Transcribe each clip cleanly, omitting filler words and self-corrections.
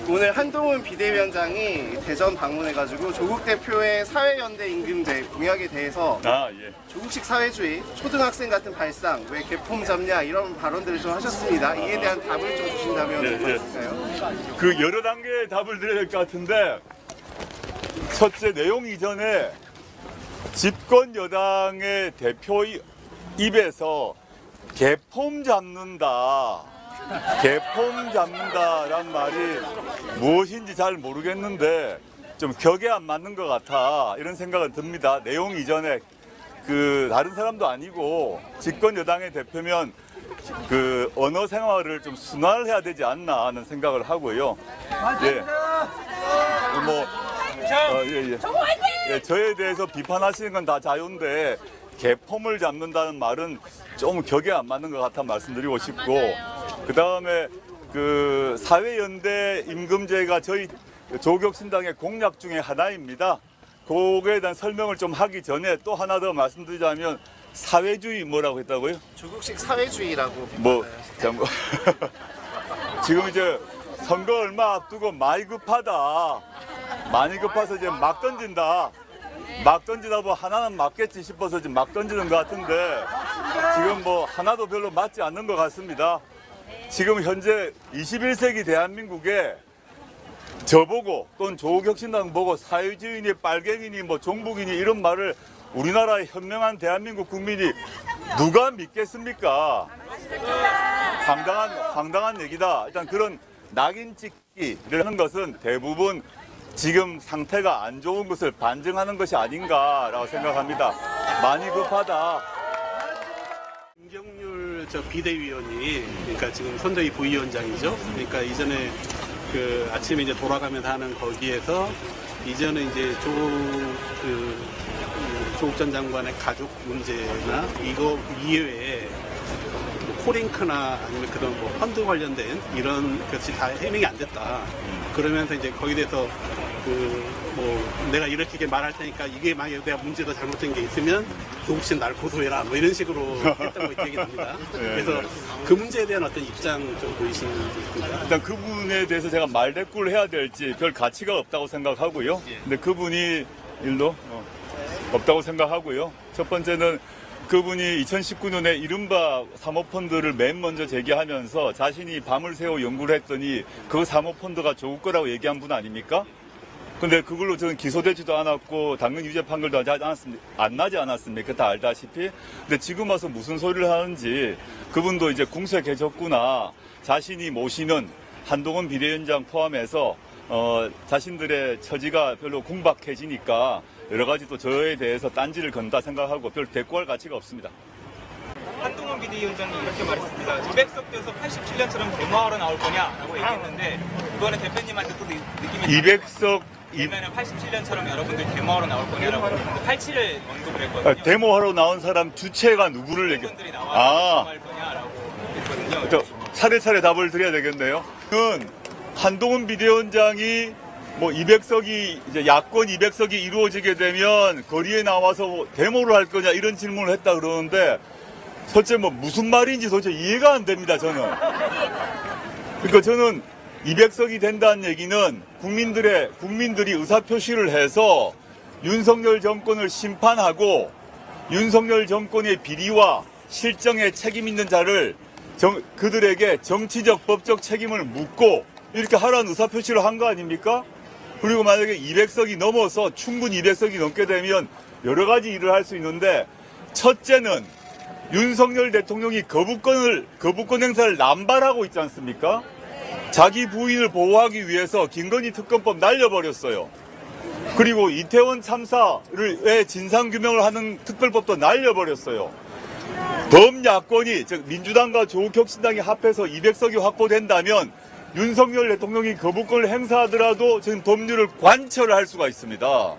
오늘 한동훈 비대위원장이 대전 방문해가지고 조국 대표의 사회연대 임금제 공약에 대해서 조국식 사회주의, 초등학생 같은 발상, 왜 개폼 잡냐 이런 발언들을 좀 하셨습니다. 이에 대한 답을 좀 주신다면 좋겠어요. 그 여러 단계의 답을 드려야 될 것 같은데, 첫째, 내용 이전에 집권 여당의 대표 입에서 개폼 잡는다란 말이 무엇인지 잘 모르겠는데 좀 격에 안 맞는 것 같아, 이런 생각은 듭니다. 내용 이전에 다른 사람도 아니고 집권 여당의 대표면 그 언어 생활을 좀 순화해야 되지 않나 하는 생각을 하고요. 저에 대해서 비판하시는 건 다 자유인데 개폼을 잡는다는 말은 좀 격에 안 맞는 것 같아 말씀드리고 싶고, 그 다음에 그 사회연대 임금제가 저희 조국혁신당의 공약 중에 하나입니다. 그거에 대한 설명을 좀 하기 전에 또 하나 더 말씀드리자면, 사회주의 뭐라고 했다고요? 조국식 사회주의라고. 지금 이제 선거 얼마 앞두고 많이 급하다. 많이 급해서 이제 막 던진다. 막 던지다 보면 하나는 맞겠지 싶어서 지금 막 던지는 것 같은데, 지금 뭐 하나도 별로 맞지 않는 것 같습니다. 지금 현재 21세기 대한민국에 저보고 또는 조국혁신당 보고 사회주의니 빨갱이니 뭐 종북이니 이런 말을 우리나라의 현명한 대한민국 국민이 누가 믿겠습니까? 황당한 얘기다. 일단 그런 낙인 찍기를 하는 것은 대부분 지금 상태가 안 좋은 것을 반증하는 것이 아닌가라고 생각합니다. 많이 급하다. 김경률 비대위원이, 그러니까 지금 선대위 부위원장이죠. 그러니까 이전에 그 아침에 이제 돌아가면서 하는 거기에서 이전에 이제 조국 전 장관의 가족 문제나 이거 이외에 코링크나 아니면 그런 뭐 펀드 관련된 이런 것이 다 해명이 안 됐다. 그러면서 이제 거기에 대해서 내가 이렇게 말할 테니까 이게 만약에 내가 문제도 잘못된 게 있으면 조국씨 날 고소해라 뭐 이런 식으로 했던 거 기억이 납니다. 그래서 그 문제에 대한 어떤 입장 좀 보이시는지 있습니다. 일단 그분에 대해서 제가 말대꾸를 해야 될지 별 가치가 없다고 생각하고요. 근데 그분이 일도 없다고 생각하고요. 첫 번째는 그분이 2019년에 이른바 사모펀드를 맨 먼저 제기하면서 자신이 밤을 새워 연구를 했더니 그 사모펀드가 조국 거라고 얘기한 분 아닙니까? 근데 그걸로 저는 기소되지도 않았고 당연 유죄 판결도 안 나지 않았습니까? 다 알다시피. 근데 지금 와서 무슨 소리를 하는지, 그분도 이제 궁수에 계셨구나. 자신이 모시는 한동훈 비대위원장 포함해서 자신들의 처지가 별로 궁박해지니까 여러 가지 또 저에 대해서 딴지를 건다 생각하고 별 대꾸할 가치가 없습니다. 한동훈 비대위원장이 이렇게 말했습니다. 200석 돼서 87년처럼 데모하러 나올 거냐라고 얘기했는데, 그거는 대표님한테도 느낌이 200석 그러면 87년처럼 여러분들 데모하러 나올 거냐라고 했는데 87을 언급을 했거든요. 데모하러 나온 사람 주체가 누구를 여러분들이 나와서 데모할 거냐라고 했거든요. 차례차례 답을 드려야 되겠네요. 한동훈 비대위원장이 뭐 200석이 이제 야권 200석이 이루어지게 되면 거리에 나와서 데모를 할 거냐 이런 질문을 했다 그러는데, 첫째 뭐 무슨 말인지 도대체 이해가 안 됩니다, 저는. 그러니까 저는 200석이 된다는 얘기는 국민들이 의사표시를 해서 윤석열 정권을 심판하고 윤석열 정권의 비리와 실정에 책임 있는 자를 그들에게 정치적 법적 책임을 묻고 이렇게 하라는 의사표시를 한 거 아닙니까? 그리고 만약에 200석이 넘어서 충분히 200석이 넘게 되면 여러 가지 일을 할 수 있는데, 첫째는 윤석열 대통령이 거부권 행사를 남발하고 있지 않습니까? 자기 부인을 보호하기 위해서 김건희 특검법 날려버렸어요. 그리고 이태원 참사의 진상규명을 하는 특별법도 날려버렸어요. 범야권이, 즉 민주당과 조국혁신당이 합해서 200석이 확보된다면 윤석열 대통령이 거부권을 행사하더라도 지금 법률을 관철할 수가 있습니다.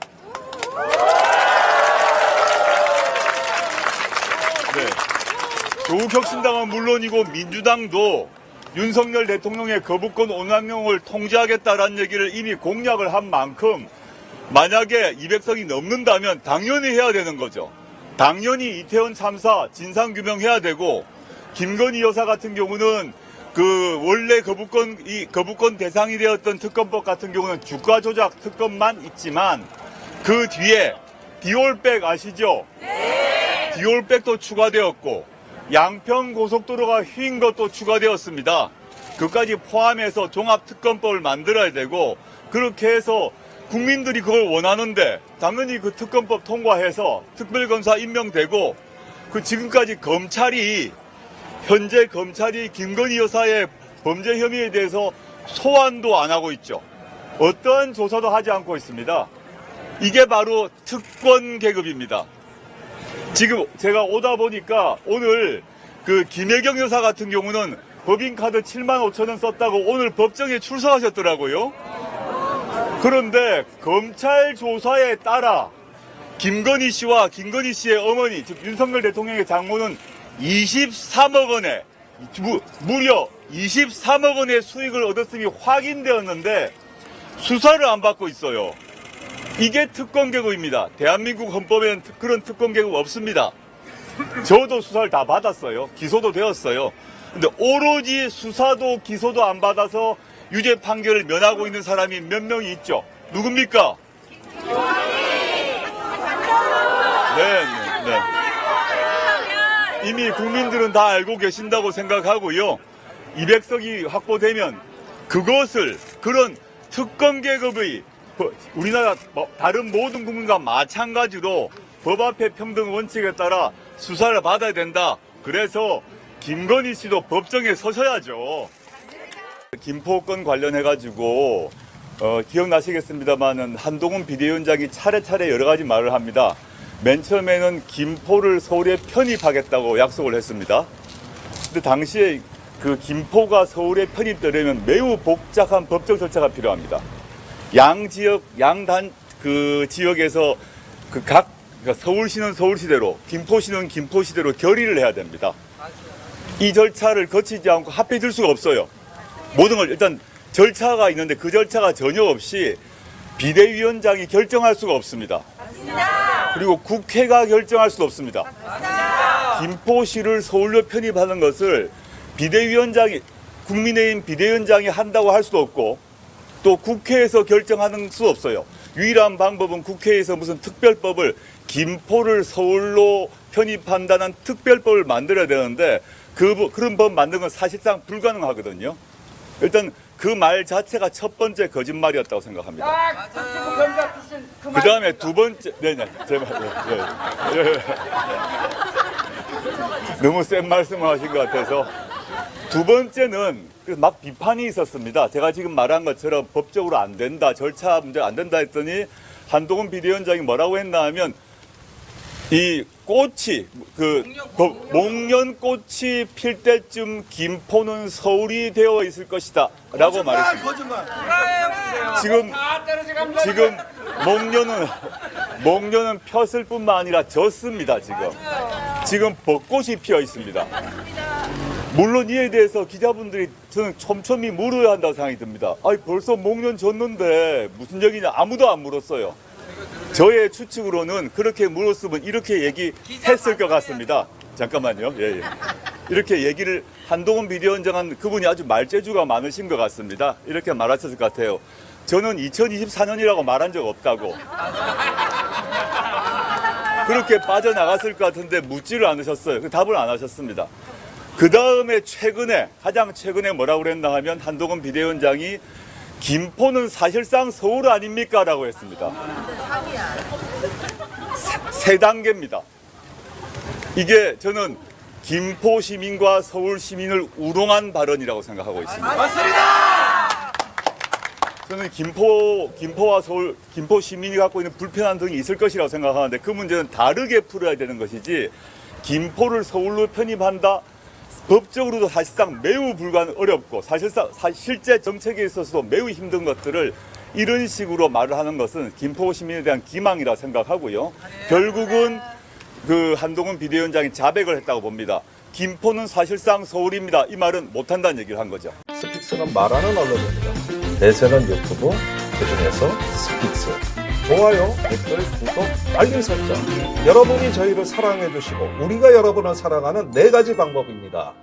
조국혁신당은 물론이고 민주당도 윤석열 대통령의 거부권 운영을 통제하겠다라는 얘기를 이미 공약을 한 만큼, 만약에 200석이 넘는다면 당연히 해야 되는 거죠. 당연히 이태원 참사 진상규명해야 되고, 김건희 여사 같은 경우는 원래 거부권 대상이 되었던 특검법 같은 경우는 주가 조작 특검만 있지만 그 뒤에 디올백 아시죠? 네. 디올백도 추가되었고 양평 고속도로가 휜 것도 추가되었습니다. 그까지 포함해서 종합특검법을 만들어야 되고 그렇게 해서 국민들이 그걸 원하는데 당연히 그 특검법 통과해서 특별검사 임명되고 지금까지 현재 검찰이 김건희 여사의 범죄 혐의에 대해서 소환도 안 하고 있죠. 어떠한 조사도 하지 않고 있습니다. 이게 바로 특권 계급입니다. 지금 제가 오다 보니까 오늘 김혜경 여사 같은 경우는 법인카드 7만 5천 원 썼다고 오늘 법정에 출석하셨더라고요. 그런데 검찰 조사에 따라 김건희 씨와 김건희 씨의 어머니, 즉 윤석열 대통령의 장모는 23억 원의 무려 23억 원의 수익을 얻었음이 확인되었는데 수사를 안 받고 있어요. 이게 특권 계급입니다. 대한민국 헌법에는 그런 특권 계급 없습니다. 저도 수사를 다 받았어요. 기소도 되었어요. 근데 오로지 수사도 기소도 안 받아서 유죄 판결을 면하고 있는 사람이 몇 명이 있죠. 누굽니까? 네. 이미 국민들은 다 알고 계신다고 생각하고요. 200석이 확보되면 그런 특권 계급의 우리나라 다른 모든 국민과 마찬가지로 법 앞에 평등 원칙에 따라 수사를 받아야 된다. 그래서 김건희 씨도 법정에 서셔야죠. 김포건 관련해가지고 기억나시겠습니다만은 한동훈 비대위원장이 차례차례 여러 가지 말을 합니다. 맨 처음에는 김포를 서울에 편입하겠다고 약속을 했습니다. 근데 당시에 김포가 서울에 편입되려면 매우 복잡한 법적 절차가 필요합니다. 지역에서 그러니까 서울시는 서울시대로, 김포시는 김포시대로 결의를 해야 됩니다. 이 절차를 거치지 않고 합해질 수가 없어요. 모든 걸 일단 절차가 있는데 그 절차가 전혀 없이 비대위원장이 결정할 수가 없습니다. 그리고 국회가 결정할 수도 없습니다. 김포시를 서울로 편입하는 것을 국민의힘 비대위원장이 한다고 할 수도 없고 또 국회에서 결정하는 수 없어요. 유일한 방법은 국회에서 무슨 특별법을 김포를 서울로 편입한다는 특별법을 만들어야 되는데 그런 법 만드는 건 사실상 불가능하거든요. 일단 그 말 자체가 첫 번째 거짓말이었다고 생각합니다. 그 다음에 두 번째, 제발, 너무 센 말씀을 하신 것 같아서. 두 번째는 막 비판이 있었습니다. 제가 지금 말한 것처럼 법적으로 안 된다, 절차 문제 안 된다 했더니 한동훈 비대위원장이 뭐라고 했나 하면 이 꽃이 목련꽃이 필 때쯤 김포는 서울이 되어 있을 것이다 라고 말했습니다. 지금 목련은 폈을 뿐만 아니라 졌습니다. 지금 벚꽃이 피어 있습니다. 물론 이에 대해서 기자분들이 저는 촘촘히 물어야 한다고 생각이 듭니다. 벌써 목련 졌는데 무슨 얘기냐, 아무도 안 물었어요. 저의 추측으로는 그렇게 물었으면 이렇게 얘기했을 것 같습니다. 잠깐만요. 예. 이렇게 얘기를 한동훈 비대위원장은 그분이 아주 말재주가 많으신 것 같습니다. 이렇게 말하셨을 것 같아요. 저는 2024년이라고 말한 적 없다고. 그렇게 빠져나갔을 것 같은데 묻지를 않으셨어요. 답을 안 하셨습니다. 그 다음에 가장 최근에 뭐라고 그랬나 하면 한동훈 비대위원장이 김포는 사실상 서울 아닙니까? 라고 했습니다. 세 단계입니다. 이게 저는 김포 시민과 서울 시민을 우롱한 발언이라고 생각하고 있습니다. 맞습니다! 저는 김포와 서울, 김포 시민이 갖고 있는 불편한 등이 있을 것이라고 생각하는데 그 문제는 다르게 풀어야 되는 것이지 김포를 서울로 편입한다? 법적으로도 사실상 매우 어렵고 사실상 실제 정책에 있어서도 매우 힘든 것들을 이런 식으로 말을 하는 것은 김포 시민에 대한 기망이라 생각하고요. 결국은 한동훈 비대위원장이 자백을 했다고 봅니다. 김포는 사실상 서울입니다. 이 말은 못한다는 얘기를 한 거죠. 스픽스는 말하는 언론입니다. 대세는 유튜브, 그중에서 스픽스. 좋아요, 댓글, 구독, 알림 설정. 여러분이 저희를 사랑해 주시고 우리가 여러분을 사랑하는 4가지 방법입니다.